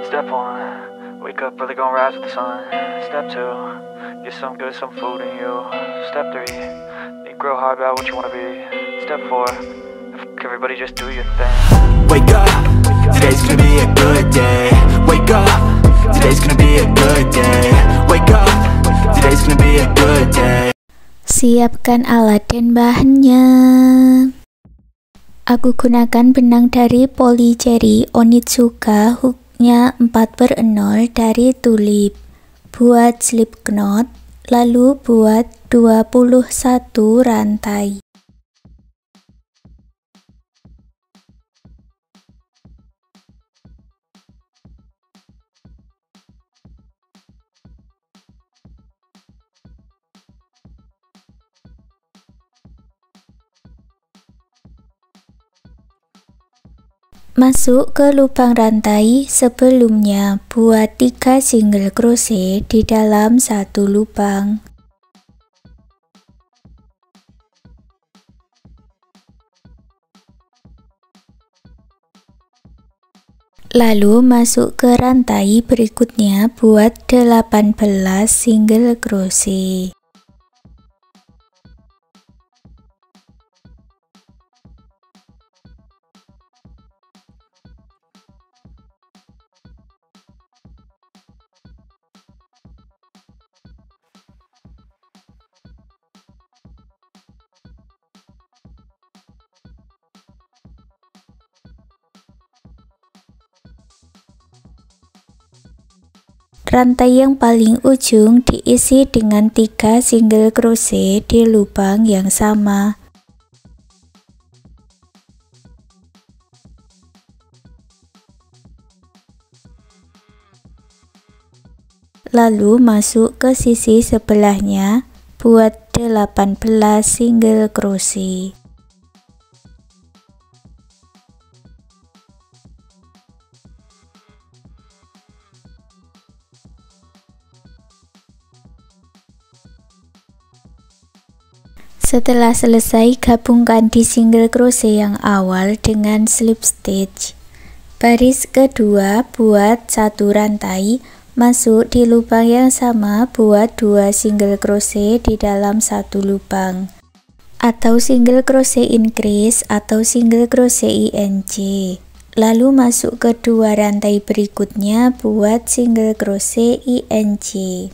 Step one, wake up early, gonna rise with the sun. Step two, get some good, some food in you. Step three, think real hard about what you wanna be. Step four, everybody just do your thing. Wake up, today's gonna be a good day. Wake up, today's gonna be a good day. Wake up, today's gonna be a good day. Siapkan alat dan bahannya. Aku gunakan benang dari Polycherry Onitsuka, hooknya 4/0 dari Tulip. Buat slip knot, lalu buat 21 rantai. Masuk ke lubang rantai sebelumnya, buat 3 single crochet di dalam satu lubang. Lalu masuk ke rantai berikutnya, buat 18 single crochet. Rantai yang paling ujung diisi dengan 3 single crochet di lubang yang sama. Lalu masuk ke sisi sebelahnya, buat 18 single crochet. Setelah selesai, gabungkan di single crochet yang awal dengan slip stitch. Baris kedua buat 1 rantai, masuk di lubang yang sama, buat 2 single crochet di dalam satu lubang, atau single crochet increase atau single crochet INC. Lalu masuk ke 2 rantai berikutnya, buat single crochet INC.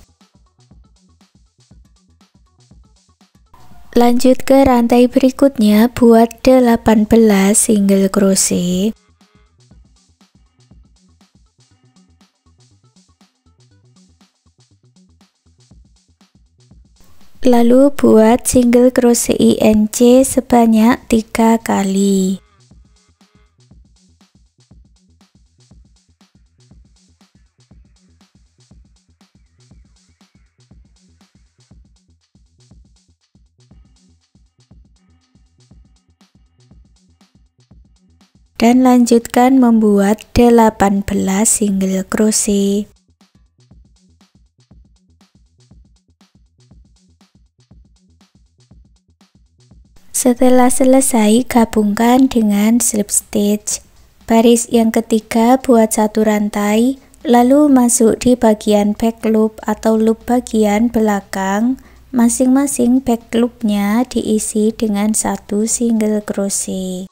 Lanjut ke rantai berikutnya, buat 18 single crochet. Lalu buat single crochet INC sebanyak 3 kali. Dan lanjutkan membuat 18 single crochet. Setelah selesai, gabungkan dengan slip stitch. Baris yang ketiga buat 1 rantai, lalu masuk di bagian back loop atau loop bagian belakang. Masing-masing back loopnya diisi dengan 1 single crochet.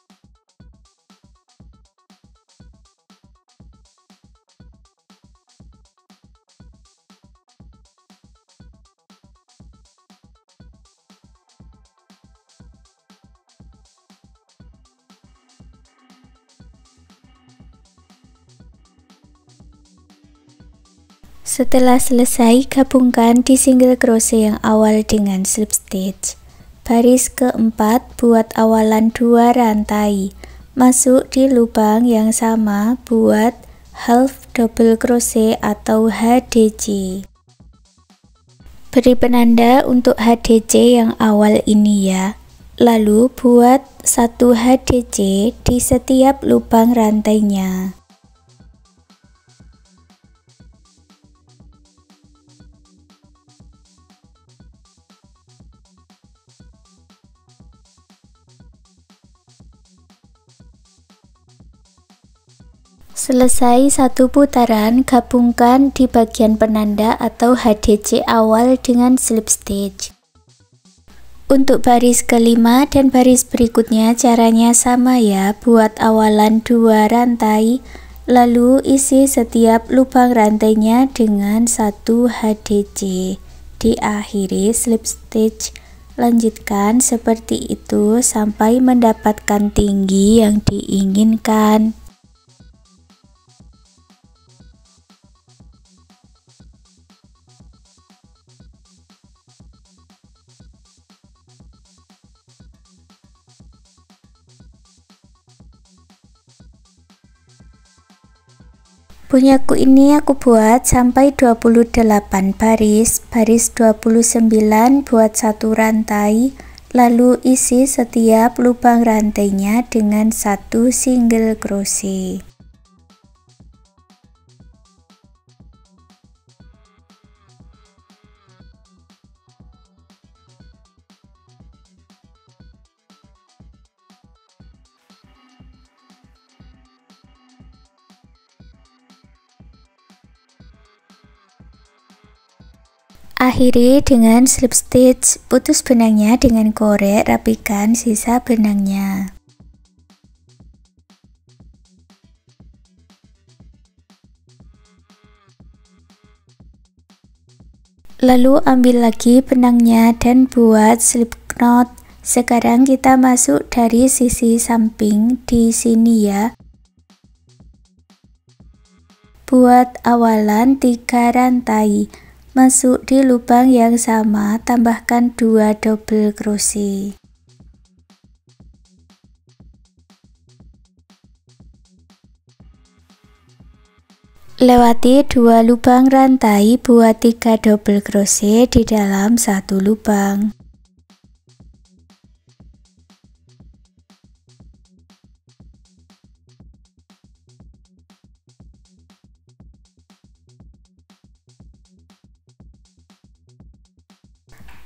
Setelah selesai, gabungkan di single crochet yang awal dengan slip stitch. Baris keempat buat awalan 2 rantai, masuk di lubang yang sama, buat half double crochet atau HDC. Beri penanda untuk HDC yang awal ini ya. Lalu buat 1 HDC di setiap lubang rantainya. Selesai satu putaran, gabungkan di bagian penanda atau HDC awal dengan slip stitch. Untuk baris kelima dan baris berikutnya caranya sama ya, buat awalan 2 rantai, lalu isi setiap lubang rantainya dengan 1 HDC. Diakhiri slip stitch. Lanjutkan seperti itu sampai mendapatkan tinggi yang diinginkan. Punyaku ini aku buat sampai 28 baris 29 buat satu rantai, lalu isi setiap lubang rantainya dengan 1 single crochet. Akhiri dengan slip stitch, putus benangnya dengan korek, rapikan sisa benangnya. Lalu ambil lagi benangnya dan buat slip knot. Sekarang kita masuk dari sisi samping di sini ya. Buat awalan 3 rantai. Masuk di lubang yang sama, tambahkan 2 double crochet. Lewati 2 lubang rantai, buat 3 double crochet di dalam 1 lubang.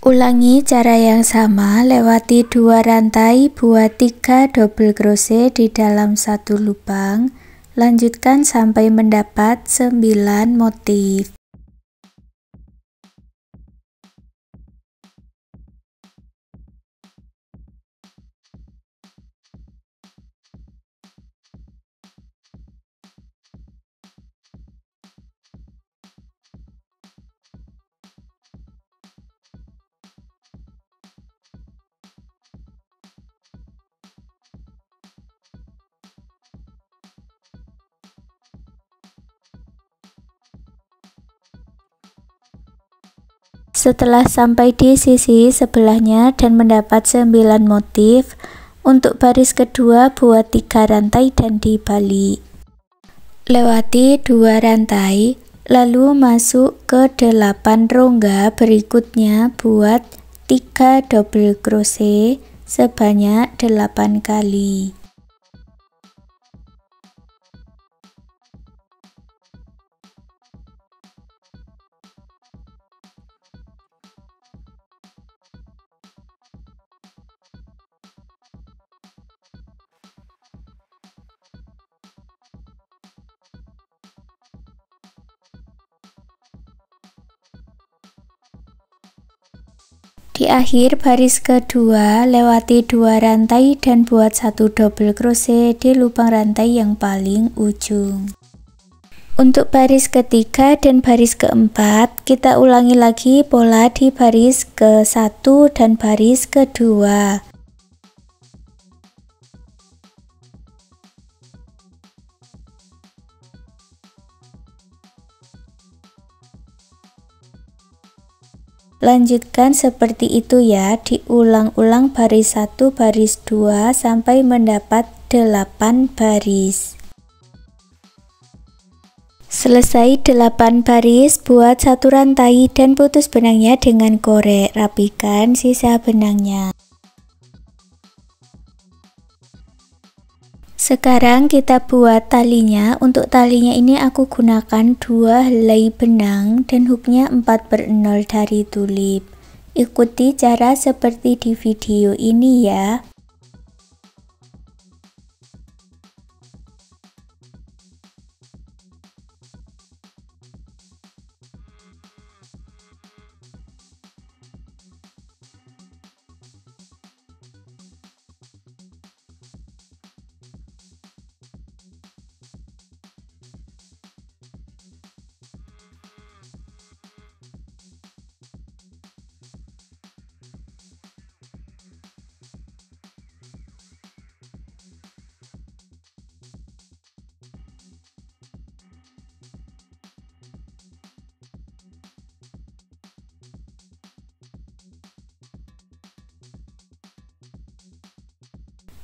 Ulangi cara yang sama, lewati 2 rantai, buat 3 double crochet di dalam 1 lubang, lanjutkan sampai mendapat 9 motif. Setelah sampai di sisi sebelahnya dan mendapat 9 motif, untuk baris kedua buat 3 rantai dan dibalik. Lewati 2 rantai, lalu masuk ke 8 rongga berikutnya, buat 3 double crochet sebanyak 8 kali. Di akhir baris kedua, lewati 2 rantai dan buat 1 double crochet di lubang rantai yang paling ujung. Untuk baris ketiga dan baris keempat, kita ulangi lagi pola di baris ke-1 dan baris kedua. Lanjutkan seperti itu ya, diulang-ulang baris 1, baris 2 sampai mendapat 8 baris. Selesai 8 baris, buat 1 rantai dan putus benangnya dengan korek, rapikan sisa benangnya. Sekarang kita buat talinya. Untuk talinya ini aku gunakan 2 helai benang dan hooknya 4/0 dari tulip. Ikuti cara seperti di video ini ya.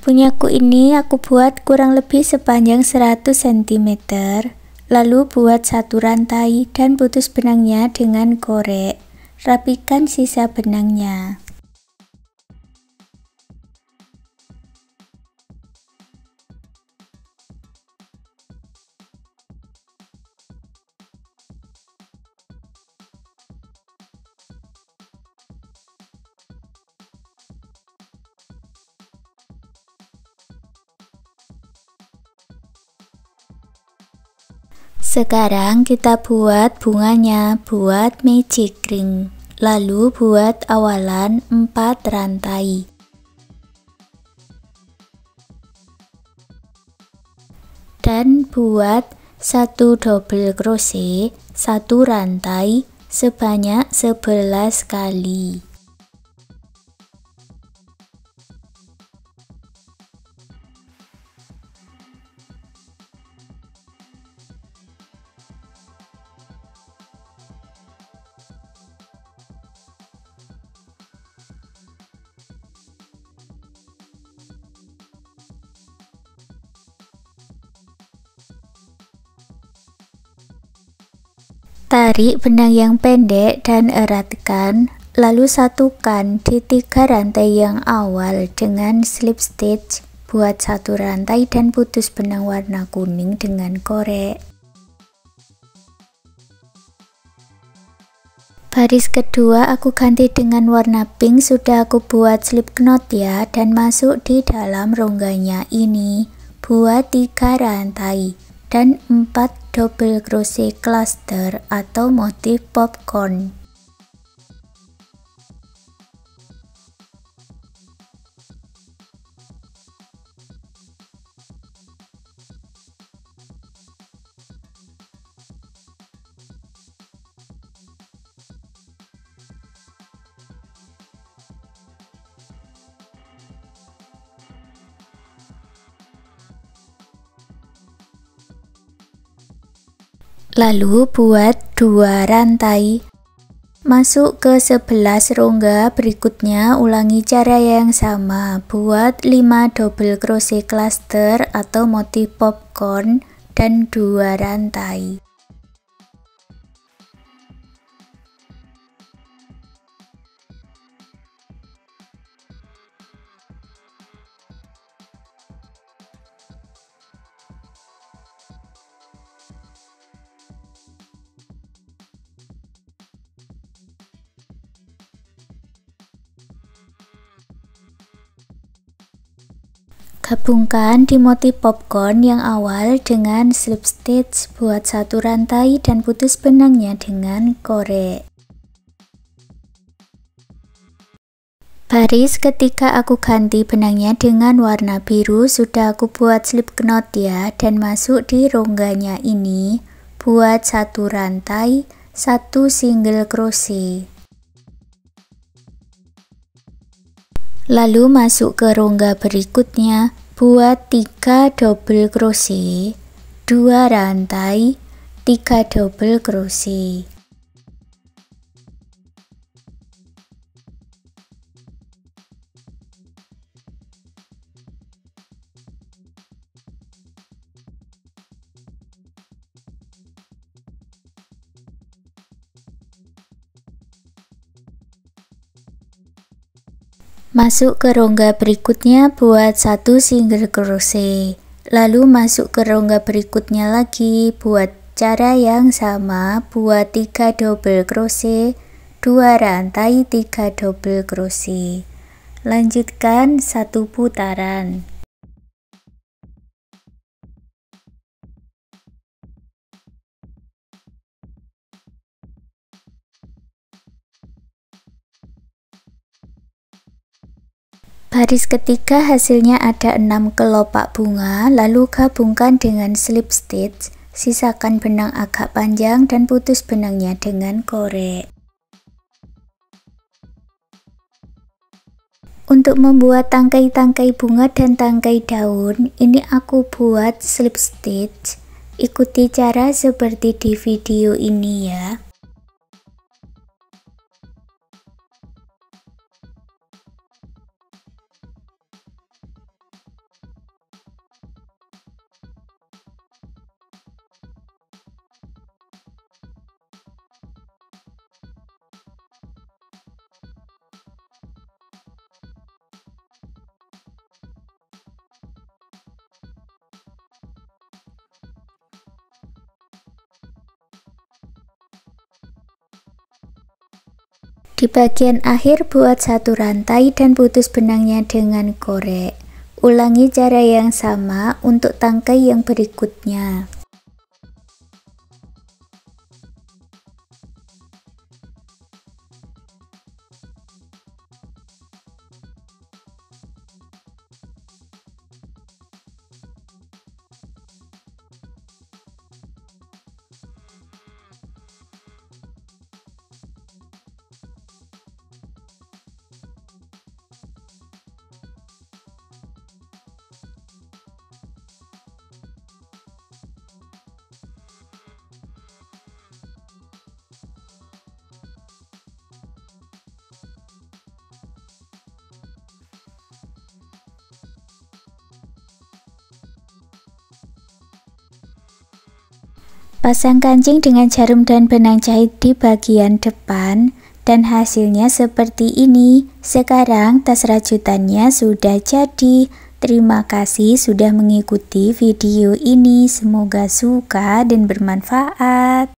Punyaku ini aku buat kurang lebih sepanjang 100 cm, lalu buat satu rantai dan putus benangnya dengan korek. Rapikan sisa benangnya. Sekarang kita buat bunganya, buat magic ring, lalu buat awalan 4 rantai. Dan buat 1 double crochet 1 rantai sebanyak 11 kali. Tarik benang yang pendek dan eratkan, lalu satukan di 3 rantai yang awal dengan slip stitch. Buat 1 rantai dan putus benang warna kuning dengan korek. Baris kedua aku ganti dengan warna pink, sudah aku buat slip knot ya, dan masuk di dalam rongganya ini. Buat 3 rantai dan 4 double crochet cluster atau motif popcorn. Lalu buat 2 rantai, masuk ke 11 rongga berikutnya, ulangi cara yang sama, buat 5 double crochet cluster atau motif popcorn dan 2 rantai. Gabungkan di motif popcorn yang awal dengan slip stitch, buat 1 rantai dan putus benangnya dengan korek. Baris ketika aku ganti benangnya dengan warna biru, sudah aku buat slip knot ya, dan masuk di rongganya ini, buat 1 rantai, 1 single crochet. Lalu masuk ke rongga berikutnya, buat 3 double crochet, 2 rantai, 3 double crochet. Masuk ke rongga berikutnya, buat 1 single crochet, lalu masuk ke rongga berikutnya lagi, buat cara yang sama, buat 3 double crochet, 2 rantai, 3 double crochet. Lanjutkan 1 putaran. Baris ketiga hasilnya ada 6 kelopak bunga, lalu gabungkan dengan slip stitch, sisakan benang agak panjang dan putus benangnya dengan korek. Untuk membuat tangkai-tangkai bunga dan tangkai daun, ini aku buat slip stitch. Ikuti cara seperti di video ini ya. Di bagian akhir buat satu rantai dan putus benangnya dengan korek. Ulangi cara yang sama untuk tangkai yang berikutnya. Pasang kancing dengan jarum dan benang jahit di bagian depan dan hasilnya seperti ini. Sekarang tas rajutannya sudah jadi. Terima kasih sudah mengikuti video ini. Semoga suka dan bermanfaat.